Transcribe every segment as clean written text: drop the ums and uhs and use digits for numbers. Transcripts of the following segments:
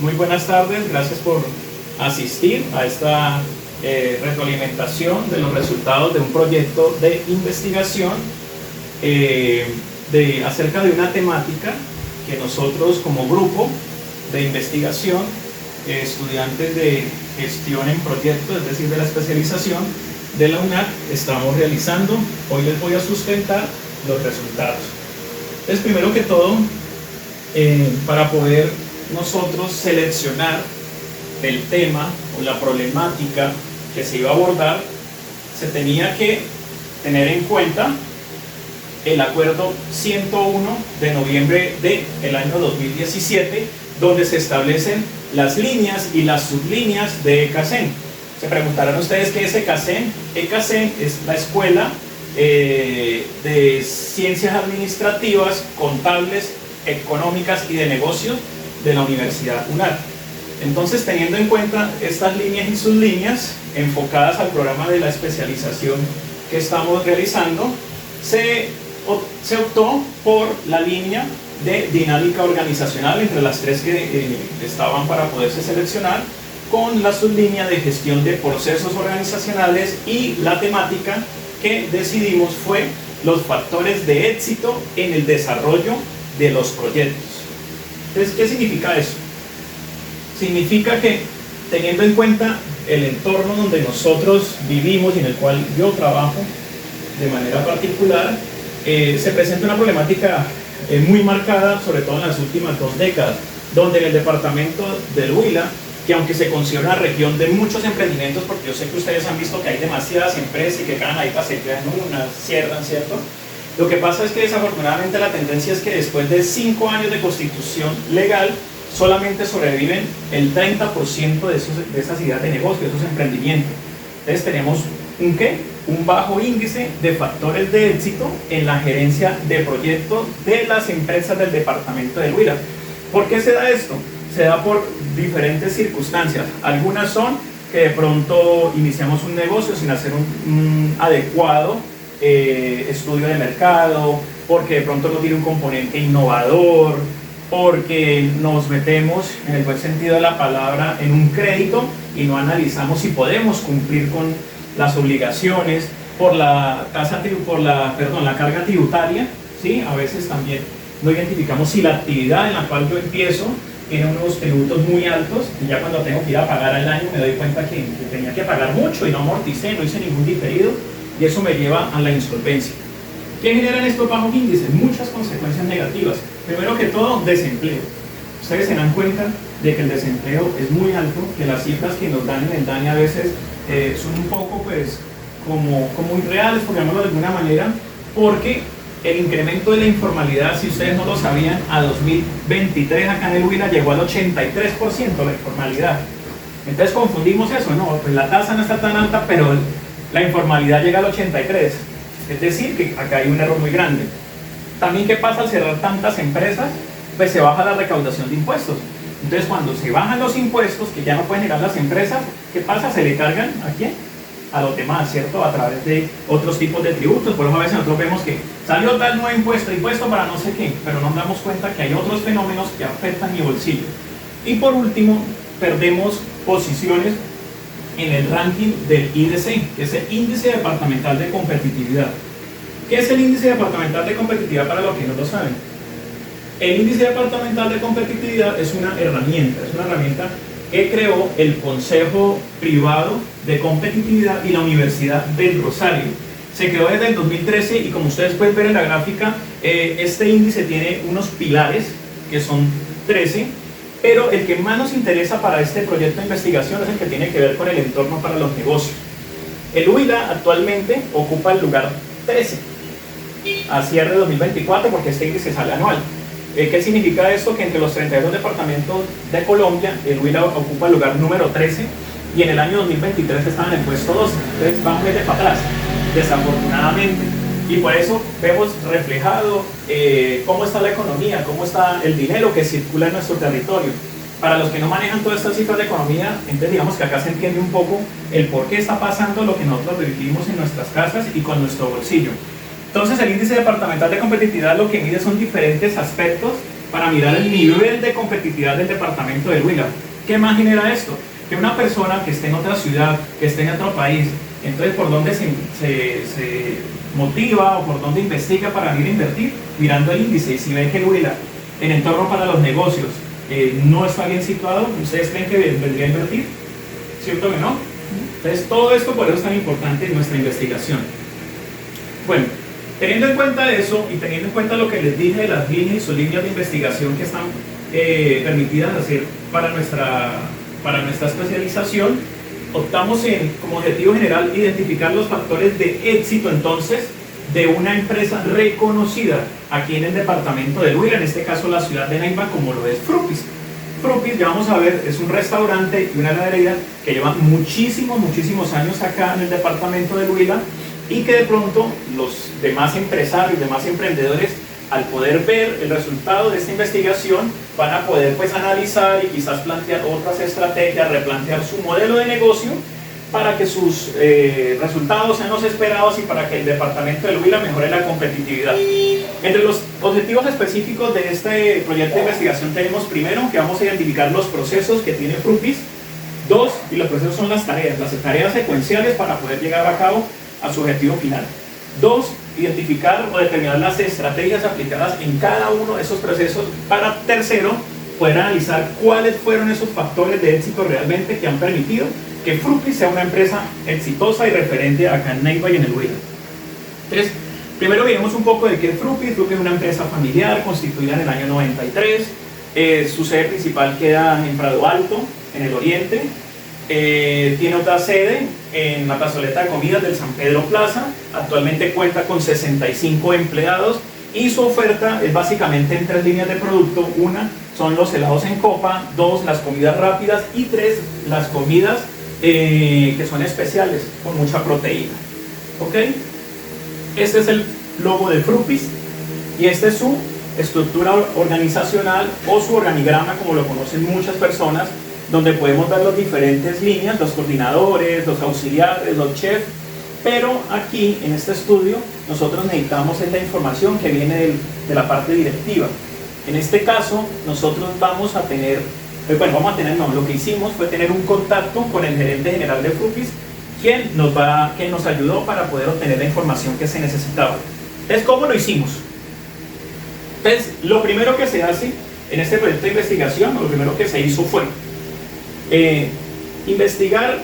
Muy buenas tardes, gracias por asistir a esta retroalimentación de los resultados de un proyecto de investigación acerca de una temática que nosotros como grupo de investigación, estudiantes de gestión en proyectos, es decir, de la especialización de la UNAC, estamos realizando. Hoy les voy a sustentar los resultados. Entonces, primero que todo, para poder nosotros seleccionar el tema o la problemática que se iba a abordar, se tenía que tener en cuenta el acuerdo 101 de noviembre del año 2017, donde se establecen las líneas y las sublíneas de ECACEN. Se preguntarán ustedes qué es ECACEN. ECACEN es la escuela de ciencias administrativas, contables, económicas y de negocios de la Universidad UNAC. Entonces, teniendo en cuenta estas líneas y sublíneas enfocadas al programa de la especialización que estamos realizando, se optó por la línea de dinámica organizacional entre las tres que estaban para poderse seleccionar, con la sublínea de gestión de procesos organizacionales, y la temática que decidimos fue los factores de éxito en el desarrollo de los proyectos. Entonces, ¿qué significa eso? Significa que, teniendo en cuenta el entorno donde nosotros vivimos y en el cual yo trabajo de manera particular, se presenta una problemática muy marcada, sobre todo en las últimas 2 décadas, donde en el departamento del Huila, que aunque se considera una región de muchos emprendimientos, porque yo sé que ustedes han visto que hay demasiadas empresas y que cada ahí se crean unas, cierran, ¿cierto? Lo que pasa es que desafortunadamente la tendencia es que después de 5 años de constitución legal, solamente sobreviven el 30% de esas ideas de negocio, de esos emprendimientos. Entonces tenemos un bajo índice de factores de éxito en la gerencia de proyectos de las empresas del departamento del Huila. ¿Por qué se da esto? Se da por diferentes circunstancias. Algunas son que de pronto iniciamos un negocio sin hacer un adecuado estudio de mercado, porque de pronto no tiene un componente innovador, porque nos metemos, en el buen sentido de la palabra, en un crédito y no analizamos si podemos cumplir con las obligaciones, por la carga tributaria, ¿sí? A veces también no identificamos si la actividad en la cual yo empiezo tiene unos tributos muy altos, y ya cuando tengo que ir a pagar al año me doy cuenta que tenía que pagar mucho y no amorticé, no hice ningún diferido, y eso me lleva a la insolvencia. ¿Qué generan estos bajos índices? Muchas consecuencias negativas. Primero que todo, desempleo. Ustedes se dan cuenta de que el desempleo es muy alto, que las cifras que nos dan en el DANE a veces son un poco como irreales, por llamarlo de alguna manera, porque el incremento de la informalidad, si ustedes no lo sabían, a 2023 acá en el Huila llegó al 83% la informalidad. Entonces confundimos eso, no, pues la tasa no está tan alta, pero la informalidad llega al 83%. Es decir, que acá hay un error muy grande. También, ¿qué pasa al cerrar tantas empresas? Pues se baja la recaudación de impuestos. Entonces, cuando se bajan los impuestos que ya no pueden generar las empresas, ¿qué pasa? Se le cargan ¿a quién? A los demás, ¿cierto? A través de otros tipos de tributos. Por eso a veces nosotros vemos que salió tal nuevo impuesto para no sé qué, pero nos damos cuenta que hay otros fenómenos que afectan mi bolsillo. Y por último, perdemos posiciones en el ranking del IDC, que es el Índice Departamental de Competitividad. ¿Qué es el Índice Departamental de Competitividad para los que no lo saben? El Índice Departamental de Competitividad es una herramienta que creó el Consejo Privado de Competitividad y la Universidad del Rosario. Se creó desde el 2013 y, como ustedes pueden ver en la gráfica, este índice tiene unos pilares que son 13, pero el que más nos interesa para este proyecto de investigación es el que tiene que ver con el entorno para los negocios. El Huila actualmente ocupa el lugar 13 a cierre de 2024, porque este índice sale anual. ¿Qué significa esto? Que entre los 32 departamentos de Colombia, el Huila ocupa el lugar número 13, y en el año 2023 estaba en el puesto 12. Entonces vamos desde para atrás, desafortunadamente. Y por eso vemos reflejado cómo está la economía, cómo está el dinero que circula en nuestro territorio. Para los que no manejan todas estas cifras de economía, entonces digamos que acá se entiende un poco el por qué está pasando lo que nosotros vivimos en nuestras casas y con nuestro bolsillo. Entonces el índice departamental de competitividad lo que mide son diferentes aspectos para mirar el nivel de competitividad del departamento del Huila. ¿Qué más genera esto? Que una persona que esté en otra ciudad, que esté en otro país, entonces por dónde se motiva o por dónde investiga para venir a invertir, mirando el índice. Y si ven que el Huila, en entorno para los negocios, no está bien situado, ¿ustedes creen que vendría a invertir? ¿Cierto que no? Entonces todo esto por eso es tan importante en nuestra investigación. Bueno, teniendo en cuenta eso y teniendo en cuenta lo que les dije de las líneas y sublíneas de investigación que están permitidas hacer para nuestra especialización, optamos en, como objetivo general, identificar los factores de éxito entonces de una empresa reconocida aquí en el departamento del Huila, en este caso la ciudad de Neiva, como lo es Frupis. Frupis, ya vamos a ver, es un restaurante y una heladería que lleva muchísimos años acá en el departamento del Huila, y que de pronto los demás empresarios, demás emprendedores, al poder ver el resultado de esta investigación, van a poder pues analizar y quizás plantear otras estrategias, replantear su modelo de negocio para que sus resultados sean los esperados y para que el departamento del Huila mejore la competitividad. Entre los objetivos específicos de este proyecto de investigación tenemos primero que vamos a identificar los procesos que tiene Frupis. Dos, y los procesos son las tareas secuenciales para poder llegar a cabo a su objetivo final. Dos, identificar o determinar las estrategias aplicadas en cada uno de esos procesos para, tercero, poder analizar cuáles fueron esos factores de éxito realmente que han permitido que Frupis sea una empresa exitosa y referente acá en Neiva y en el Huila. Entonces, primero veremos un poco de qué es Frupis. Frupis es una empresa familiar constituida en el año 93. Su sede principal queda en Prado Alto, en el oriente. Tiene otra sede en la plazoleta de comidas del San Pedro Plaza. Actualmente cuenta con 65 empleados y su oferta es básicamente en 3 líneas de producto. Una son los helados en copa, 2 las comidas rápidas y 3 las comidas que son especiales con mucha proteína. ¿Ok? Este es el logo de Frupis y esta es su estructura organizacional o su organigrama, como lo conocen muchas personas, donde podemos ver las diferentes líneas, los coordinadores, los auxiliares, los chefs, pero aquí en este estudio nosotros necesitamos la información que viene de la parte directiva. En este caso nosotros vamos a tener, lo que hicimos fue tener un contacto con el gerente general de Frupis, quien nos ayudó para poder obtener la información que se necesitaba. Entonces, ¿cómo lo hicimos? Entonces, lo primero que se hace en este proyecto de investigación, lo primero que se hizo fue investigar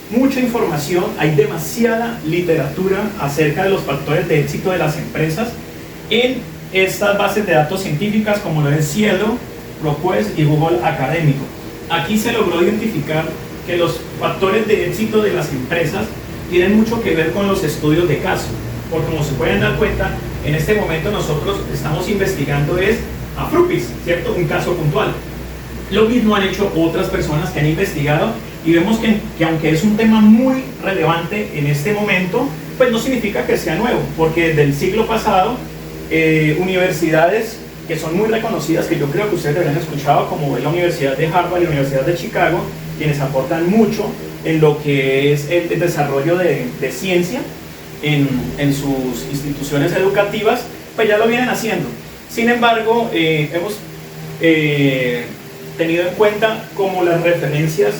mucha información. Hay demasiada literatura acerca de los factores de éxito de las empresas en estas bases de datos científicas como lo es Cielo, ProQuest y Google Académico. Aquí se logró identificar que los factores de éxito de las empresas tienen mucho que ver con los estudios de caso, porque como se pueden dar cuenta, en este momento nosotros estamos investigando a Frupis, ¿cierto? Un caso puntual. Lo mismo han hecho otras personas que han investigado y vemos que aunque es un tema muy relevante en este momento, pues no significa que sea nuevo, porque desde el siglo pasado universidades que son muy reconocidas, que yo creo que ustedes habrán escuchado, como es la Universidad de Harvard y la Universidad de Chicago, quienes aportan mucho en lo que es el desarrollo de ciencia en sus instituciones educativas, pues ya lo vienen haciendo. Sin embargo, hemos tenido en cuenta como las referencias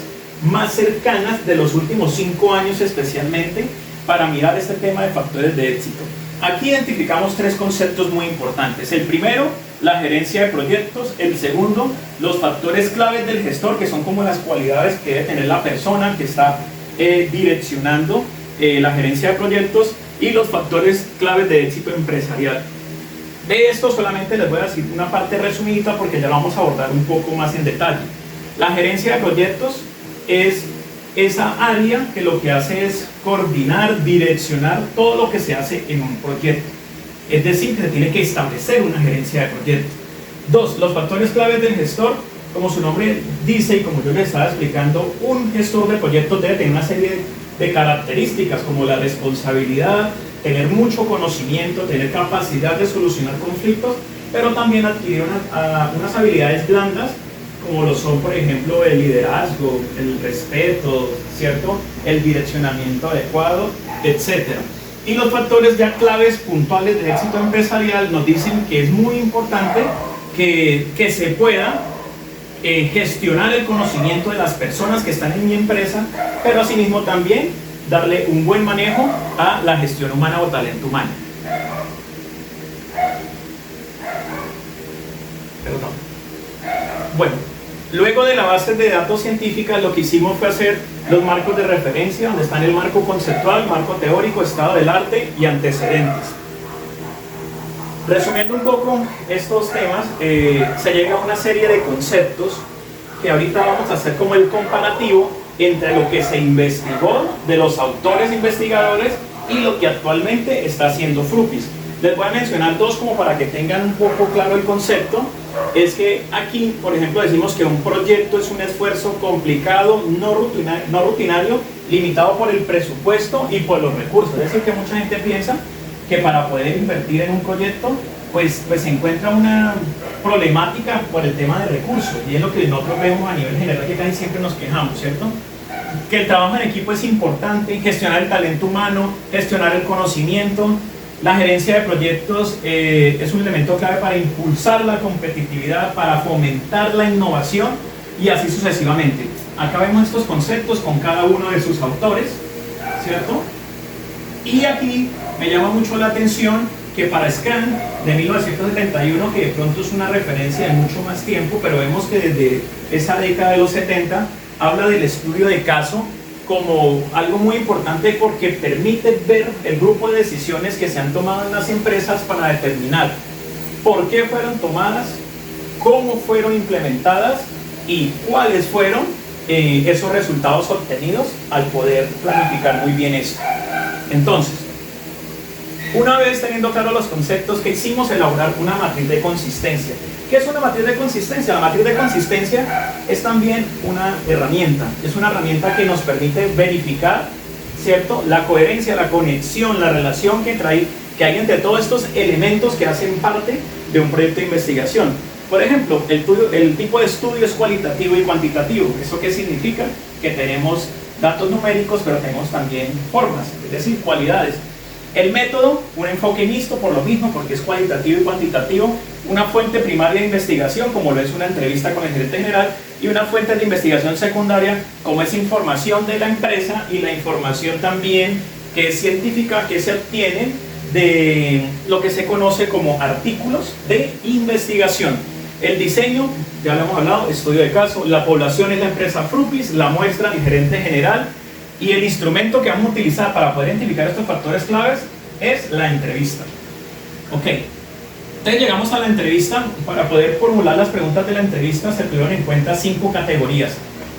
más cercanas de los últimos 5 años especialmente para mirar este tema de factores de éxito. Aquí identificamos 3 conceptos muy importantes. El primero, la gerencia de proyectos. El segundo, los factores claves del gestor, que son como las cualidades que debe tener la persona que está direccionando la gerencia de proyectos, y los factores claves de éxito empresarial. De esto solamente les voy a decir una parte resumida porque ya lo vamos a abordar un poco más en detalle. La gerencia de proyectos es esa área que lo que hace es coordinar, direccionar todo lo que se hace en un proyecto. Es decir, que se tiene que establecer una gerencia de proyectos. 2. Los factores claves del gestor. Como su nombre dice y como yo les estaba explicando, un gestor de proyectos debe tener una serie de características como la responsabilidad, tener mucho conocimiento, tener capacidad de solucionar conflictos, pero también adquirir unas habilidades blandas como lo son, por ejemplo, el liderazgo, el respeto, ¿cierto? El direccionamiento adecuado, etc. Y los factores ya claves puntuales de éxito empresarial nos dicen que es muy importante que se pueda gestionar el conocimiento de las personas que están en mi empresa, pero asimismo también darle un buen manejo a la gestión humana o talento humano. Perdón. Bueno, luego de la base de datos científica, lo que hicimos fue hacer los marcos de referencia, donde están el marco conceptual, marco teórico, estado del arte y antecedentes. Resumiendo un poco estos temas, se llega a una serie de conceptos que ahorita vamos a hacer como el comparativo entre lo que se investigó de los autores investigadores y lo que actualmente está haciendo Frupis. Les voy a mencionar dos como para que tengan un poco claro el concepto. Es que aquí, por ejemplo, decimos que un proyecto es un esfuerzo complicado, no rutinario, limitado por el presupuesto y por los recursos. Es decir, que mucha gente piensa que para poder invertir en un proyecto, pues se encuentra una problemática por el tema de recursos. Y es lo que nosotros vemos a nivel general, que casi siempre nos quejamos, ¿cierto? Que el trabajo en equipo es importante, gestionar el talento humano, gestionar el conocimiento. La gerencia de proyectos es un elemento clave para impulsar la competitividad, para fomentar la innovación y así sucesivamente. Acá vemos estos conceptos con cada uno de sus autores, ¿cierto? Y aquí me llama mucho la atención que para Scrum de 1971, que de pronto es una referencia de mucho más tiempo, pero vemos que desde esa década de los 70 habla del estudio de caso como algo muy importante porque permite ver el grupo de decisiones que se han tomado en las empresas para determinar por qué fueron tomadas, cómo fueron implementadas y cuáles fueron esos resultados obtenidos al poder planificar muy bien esto. Entonces, una vez teniendo claros los conceptos que hicimos, elaborar una matriz de consistencia. ¿Qué es una matriz de consistencia? La matriz de consistencia es también una herramienta. Es una herramienta que nos permite verificar, ¿cierto?, la coherencia, la conexión, la relación que hay entre todos estos elementos que hacen parte de un proyecto de investigación. Por ejemplo, el tipo de estudio es cualitativo y cuantitativo. ¿Eso qué significa? Que tenemos datos numéricos, pero tenemos también formas, es decir, cualidades. El método, un enfoque mixto por lo mismo, porque es cualitativo y cuantitativo. Una fuente primaria de investigación, como lo es una entrevista con el gerente general, y una fuente de investigación secundaria, como es información de la empresa y la información también que es científica, que se obtiene de lo que se conoce como artículos de investigación. El diseño, ya lo hemos hablado, estudio de caso. La población es la empresa Frupis, la muestra el gerente general. Y el instrumento que vamos a utilizar para poder identificar estos factores claves es la entrevista. Ok, entonces llegamos a la entrevista. Para poder formular las preguntas de la entrevista se tuvieron en cuenta 5 categorías.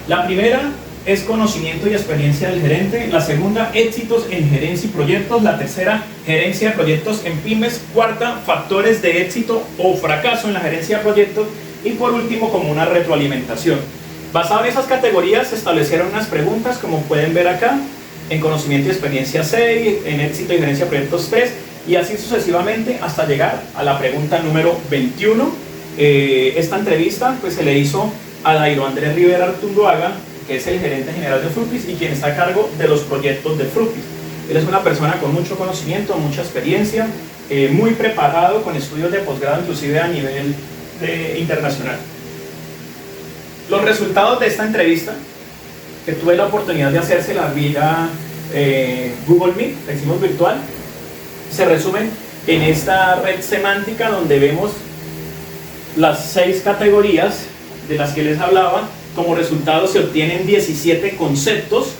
La primera es conocimiento y experiencia del gerente. La segunda, éxitos en gerencia y proyectos. La tercera, gerencia de proyectos en pymes. Cuarta, factores de éxito o fracaso en la gerencia de proyectos. Y por último, como una retroalimentación. Basado en esas categorías se establecieron unas preguntas, como pueden ver acá, en conocimiento y experiencia 6, en éxito y gerencia de proyectos 3, y así sucesivamente hasta llegar a la pregunta número 21. Esta entrevista pues, se le hizo a Dairo Andrés Rivera Artunduaga, que es el gerente general de Frupis y quien está a cargo de los proyectos de Frupis. Él es una persona con mucho conocimiento, mucha experiencia, muy preparado, con estudios de posgrado inclusive a nivel internacional. Los resultados de esta entrevista, que tuve la oportunidad de hacérsela vía Google Meet, la hicimos virtual, se resumen en esta red semántica donde vemos las 6 categorías de las que les hablaba. Como resultado se obtienen 17 conceptos,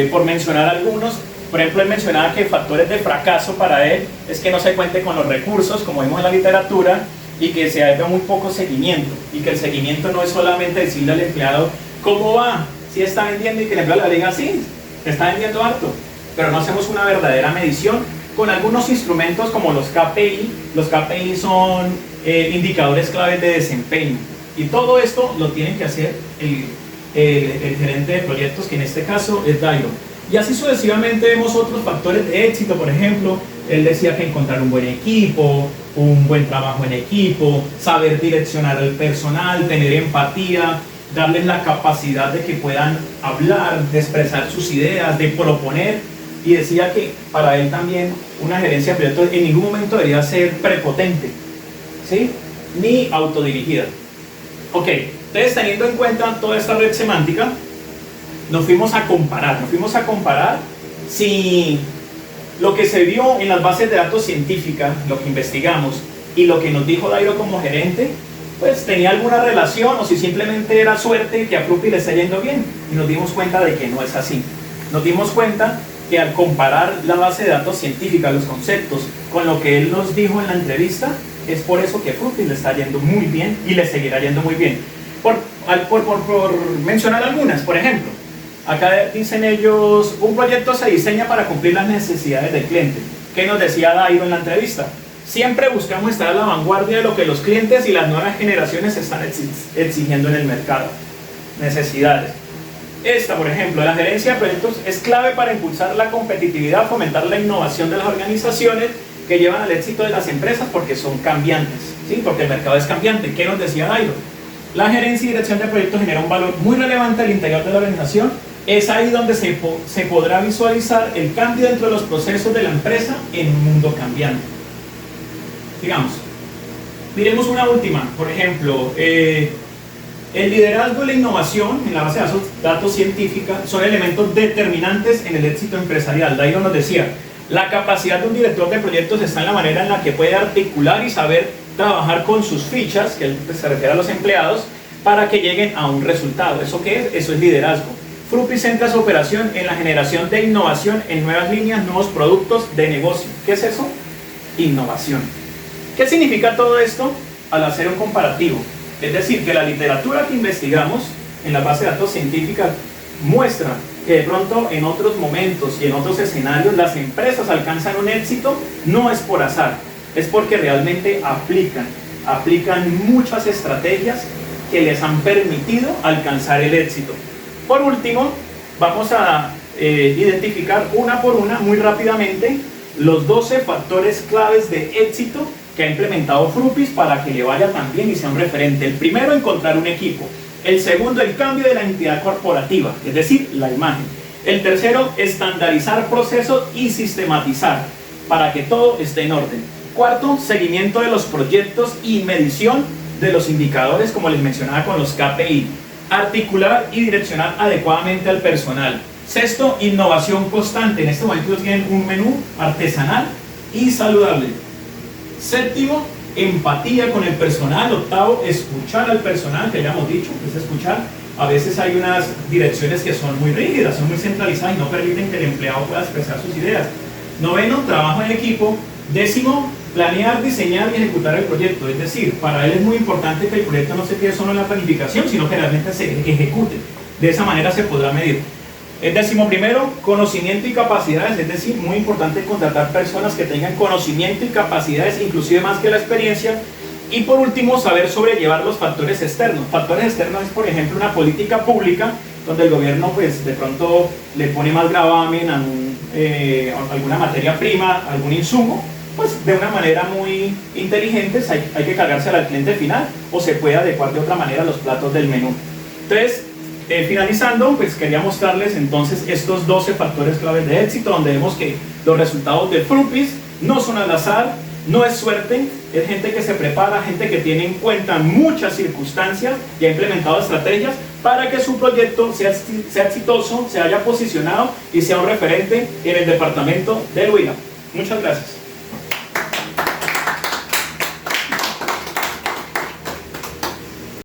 por mencionar algunos. Por ejemplo, él mencionaba que factores de fracaso para él es que no se cuente con los recursos, como vemos en la literatura, y que se haga muy poco seguimiento, y que el seguimiento no es solamente decirle al empleado cómo va, si está vendiendo, y que el empleado le diga sí, está vendiendo harto, pero no hacemos una verdadera medición con algunos instrumentos como los KPI. Los KPI son indicadores claves de desempeño, y todo esto lo tiene que hacer el gerente de proyectos, que en este caso es Dairo. Y así sucesivamente vemos otros factores de éxito. Por ejemplo, él decía que encontrar un buen equipo, un buen trabajo en equipo, saber direccionar al personal, tener empatía, darles la capacidad de que puedan hablar, de expresar sus ideas, de proponer. Y decía que para él también una gerencia de proyectos en ningún momento debería ser prepotente, ¿sí? ni autodirigida. Ok, entonces teniendo en cuenta toda esta red semántica, nos fuimos a comparar si lo que se vio en las bases de datos científicas, lo que investigamos, y lo que nos dijo Dairo como gerente, pues tenía alguna relación, o si simplemente era suerte que a Frupi le está yendo bien. Y nos dimos cuenta de que no es así. Nos dimos cuenta que al comparar la base de datos científica, los conceptos, con lo que él nos dijo en la entrevista, es por eso que Frupi le está yendo muy bien y le seguirá yendo muy bien. Por mencionar algunas, por ejemplo, acá dicen ellos, un proyecto se diseña para cumplir las necesidades del cliente. ¿Qué nos decía Dairo en la entrevista? Siempre buscamos estar a la vanguardia de lo que los clientes y las nuevas generaciones están exigiendo en el mercado. Necesidades. Esta, por ejemplo, la gerencia de proyectos es clave para impulsar la competitividad, fomentar la innovación de las organizaciones que llevan al éxito de las empresas porque son cambiantes, ¿sí? Porque el mercado es cambiante. ¿Qué nos decía Dairo? La gerencia y dirección de proyectos genera un valor muy relevante al interior de la organización. Es ahí donde se podrá visualizar el cambio dentro de los procesos de la empresa en un mundo cambiante. Digamos, miremos una última, por ejemplo, el liderazgo y la innovación en la base de datos científica son elementos determinantes en el éxito empresarial. Dairo nos decía, la capacidad de un director de proyectos está en la manera en la que puede articular y saber trabajar con sus fichas, que él se refiere a los empleados, para que lleguen a un resultado. ¿Eso qué es? Eso es liderazgo. Frupi centra su operación en la generación de innovación en nuevas líneas, nuevos productos de negocio. ¿Qué es eso? Innovación. ¿Qué significa todo esto? Al hacer un comparativo. Es decir, que la literatura que investigamos en la base de datos científica muestra que de pronto en otros momentos y en otros escenarios las empresas alcanzan un éxito, no es por azar, es porque realmente aplican muchas estrategias que les han permitido alcanzar el éxito. Por último, vamos a identificar una por una muy rápidamente los 12 factores claves de éxito que ha implementado Frupis para que le vaya tan bien y sea un referente. El primero, encontrar un equipo. El segundo, el cambio de la entidad corporativa, es decir, la imagen. El tercero, estandarizar procesos y sistematizar para que todo esté en orden. Cuarto, seguimiento de los proyectos y medición de los indicadores, como les mencionaba con los KPI. Articular y direccionar adecuadamente al personal. Sexto, innovación constante. En este momento tienen un menú artesanal y saludable. Séptimo, empatía con el personal. Octavo, escuchar al personal, que ya hemos dicho, es escuchar. A veces hay unas direcciones que son muy rígidas, son muy centralizadas y no permiten que el empleado pueda expresar sus ideas. Noveno, trabajo en equipo. Décimo, planear, diseñar y ejecutar el proyecto. Es decir, para él es muy importante que el proyecto no se quede solo en la planificación, sino que realmente se ejecute. De esa manera se podrá medir. El 11º, conocimiento y capacidades, es decir, muy importante contratar personas que tengan conocimiento y capacidades, inclusive más que la experiencia. Y por último, saber sobrellevar los factores externos. Factores externos es, por ejemplo, una política pública donde el gobierno pues de pronto le pone más gravamen a alguna materia prima, algún insumo, pues de una manera muy inteligente hay que cargársela al cliente final o se puede adecuar de otra manera los platos del menú. Entonces, finalizando, pues quería mostrarles entonces estos 12 factores claves de éxito, donde vemos que los resultados de Frupis no son al azar, no es suerte, es gente que se prepara, gente que tiene en cuenta muchas circunstancias y ha implementado estrategias para que su proyecto sea exitoso, se haya posicionado y sea un referente en el departamento del Huila. Muchas gracias.